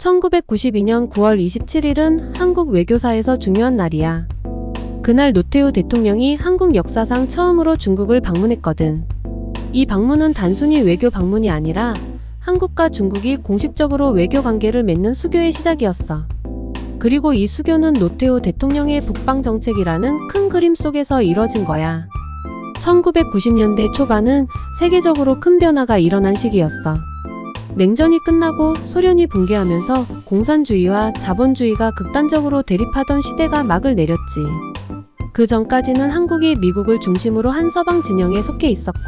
1992년 9월 27일은 한국 외교사에서 중요한 날이야. 그날 노태우 대통령이 한국 역사상 처음으로 중국을 방문했거든. 이 방문은 단순히 외교 방문이 아니라 한국과 중국이 공식적으로 외교 관계를 맺는 수교의 시작이었어. 그리고 이 수교는 노태우 대통령의 북방 정책이라는 큰 그림 속에서 이뤄진 거야. 1990년대 초반은 세계적으로 큰 변화가 일어난 시기였어. 냉전이 끝나고 소련이 붕괴하면서 공산주의와 자본주의가 극단적으로 대립하던 시대가 막을 내렸지. 그 전까지는 한국이 미국을 중심으로 한 서방 진영에 속해 있었고,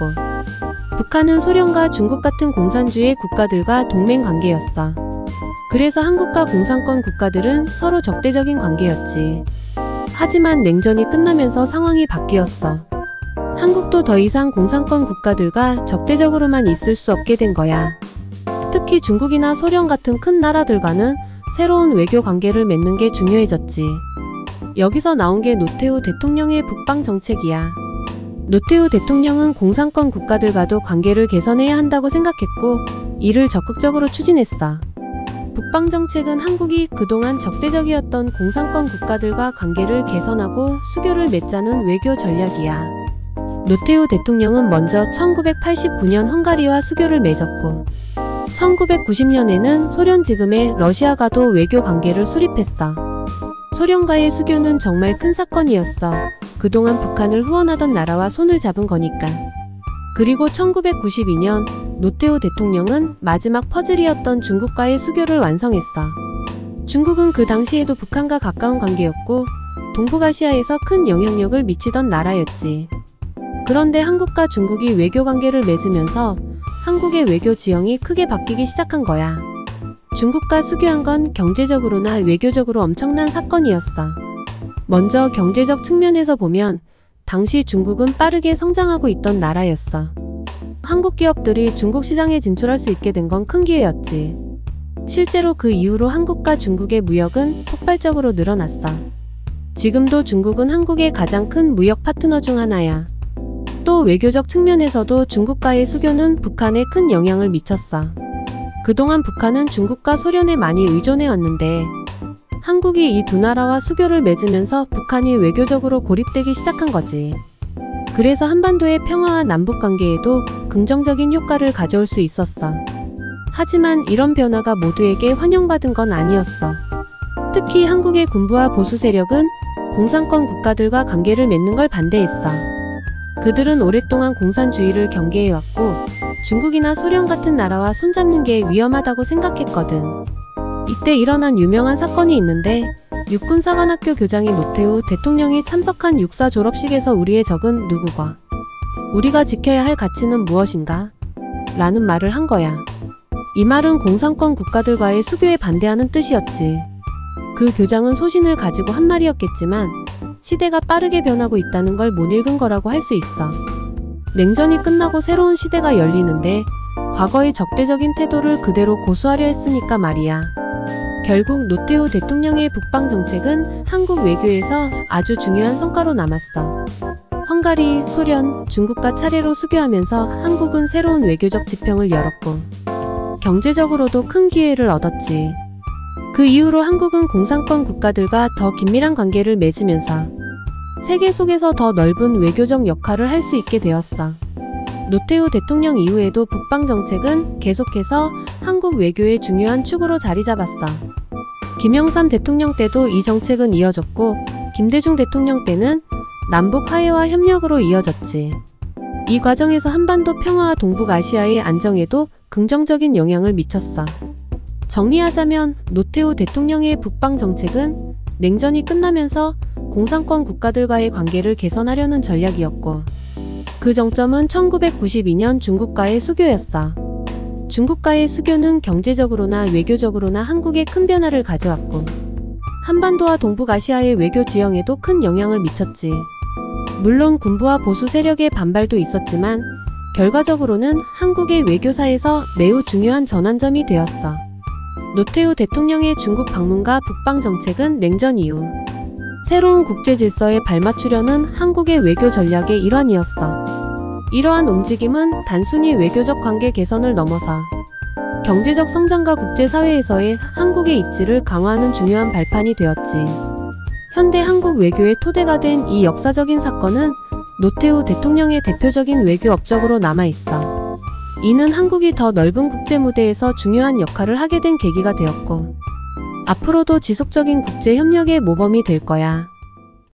북한은 소련과 중국 같은 공산주의 국가들과 동맹 관계였어. 그래서 한국과 공산권 국가들은 서로 적대적인 관계였지. 하지만 냉전이 끝나면서 상황이 바뀌었어. 한국도 더 이상 공산권 국가들과 적대적으로만 있을 수 없게 된 거야. 특히 중국이나 소련 같은 큰 나라들과는 새로운 외교 관계를 맺는 게 중요해졌지. 여기서 나온 게 노태우 대통령의 북방 정책이야. 노태우 대통령은 공산권 국가들과도 관계를 개선해야 한다고 생각했고, 이를 적극적으로 추진했어. 북방 정책은 한국이 그동안 적대적이었던 공산권 국가들과 관계를 개선하고 수교를 맺자는 외교 전략이야. 노태우 대통령은 먼저 1989년 헝가리와 수교를 맺었고, 1990년에는 소련 지금의 러시아과도 외교 관계를 수립했어. 소련과의 수교는 정말 큰 사건이었어. 그동안 북한을 후원하던 나라와 손을 잡은 거니까. 그리고 1992년 노태우 대통령은 마지막 퍼즐이었던 중국과의 수교를 완성했어. 중국은 그 당시에도 북한과 가까운 관계였고 동북아시아에서 큰 영향력을 미치던 나라였지. 그런데 한국과 중국이 외교 관계를 맺으면서 한국의 외교 지형이 크게 바뀌기 시작한 거야. 중국과 수교한 건 경제적으로나 외교적으로 엄청난 사건이었어. 먼저 경제적 측면에서 보면 당시 중국은 빠르게 성장하고 있던 나라였어. 한국 기업들이 중국 시장에 진출할 수 있게 된 건 큰 기회였지. 실제로 그 이후로 한국과 중국의 무역은 폭발적으로 늘어났어. 지금도 중국은 한국의 가장 큰 무역 파트너 중 하나야. 또 외교적 측면에서도 중국과의 수교는 북한에 큰 영향을 미쳤어. 그동안 북한은 중국과 소련에 많이 의존해왔는데 한국이 이 두 나라와 수교를 맺으면서 북한이 외교적으로 고립되기 시작한 거지. 그래서 한반도의 평화와 남북관계에도 긍정적인 효과를 가져올 수 있었어. 하지만 이런 변화가 모두에게 환영받은 건 아니었어. 특히 한국의 군부와 보수 세력은 공산권 국가들과 관계를 맺는 걸 반대했어. 그들은 오랫동안 공산주의를 경계해왔고 중국이나 소련 같은 나라와 손잡는 게 위험하다고 생각했거든. 이때 일어난 유명한 사건이 있는데 육군사관학교 교장이 노태우 대통령이 참석한 육사 졸업식에서 우리의 적은 누구고 우리가 지켜야 할 가치는 무엇인가? 라는 말을 한 거야. 이 말은 공산권 국가들과의 수교에 반대하는 뜻이었지. 그 교장은 소신을 가지고 한 말이었겠지만 시대가 빠르게 변하고 있다는 걸 못 읽은 거라고 할 수 있어. 냉전이 끝나고 새로운 시대가 열리는데 과거의 적대적인 태도를 그대로 고수하려 했으니까 말이야. 결국 노태우 대통령의 북방 정책은 한국 외교에서 아주 중요한 성과로 남았어. 헝가리, 소련, 중국과 차례로 수교하면서 한국은 새로운 외교적 지평을 열었고 경제적으로도 큰 기회를 얻었지. 그 이후로 한국은 공산권 국가들과 더 긴밀한 관계를 맺으면서 세계 속에서 더 넓은 외교적 역할을 할 수 있게 되었어. 노태우 대통령 이후에도 북방 정책은 계속해서 한국 외교의 중요한 축으로 자리 잡았어. 김영삼 대통령 때도 이 정책은 이어졌고 김대중 대통령 때는 남북 화해와 협력으로 이어졌지. 이 과정에서 한반도 평화와 동북아시아의 안정에도 긍정적인 영향을 미쳤어. 정리하자면 노태우 대통령의 북방 정책은 냉전이 끝나면서 공산권 국가들과의 관계를 개선하려는 전략이었고 그 정점은 1992년 중국과의 수교였어. 중국과의 수교는 경제적으로나 외교적으로나 한국에 큰 변화를 가져왔고 한반도와 동북아시아의 외교 지형에도 큰 영향을 미쳤지. 물론 군부와 보수 세력의 반발도 있었지만 결과적으로는 한국의 외교사에서 매우 중요한 전환점이 되었어. 노태우 대통령의 중국 방문과 북방 정책은 냉전 이후 새로운 국제 질서에 발맞추려는 한국의 외교 전략의 일환이었어. 이러한 움직임은 단순히 외교적 관계 개선을 넘어서 경제적 성장과 국제사회에서의 한국의 입지를 강화하는 중요한 발판이 되었지. 현대 한국 외교의 토대가 된 이 역사적인 사건은 노태우 대통령의 대표적인 외교 업적으로 남아있어. 이는 한국이 더 넓은 국제 무대에서 중요한 역할을 하게 된 계기가 되었고, 앞으로도 지속적인 국제 협력의 모범이 될 거야.